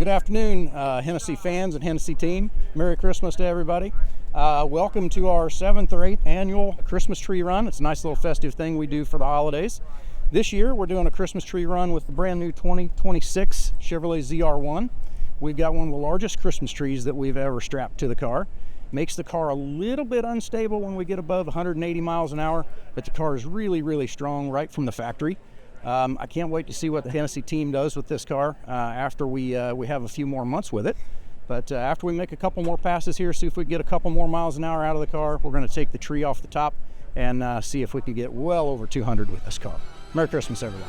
Good afternoon, Hennessey fans and Hennessey team. Merry Christmas to everybody. Welcome to our 7th or 8th annual Christmas tree run. It's a nice little festive thing we do for the holidays. This year we're doing a Christmas tree run with the brand new 2026 Chevrolet ZR1. We've got one of the largest Christmas trees that we've ever strapped to the car. Makes the car a little bit unstable when we get above 180 miles an hour, but the car is really strong right from the factory. I can't wait to see what the Hennessey team does with this car after we have a few more months with it. But after we make a couple more passes here, see if we can get a couple more miles an hour out of the car, we're going to take the tree off the top and see if we can get well over 200 with this car. Merry Christmas, everyone.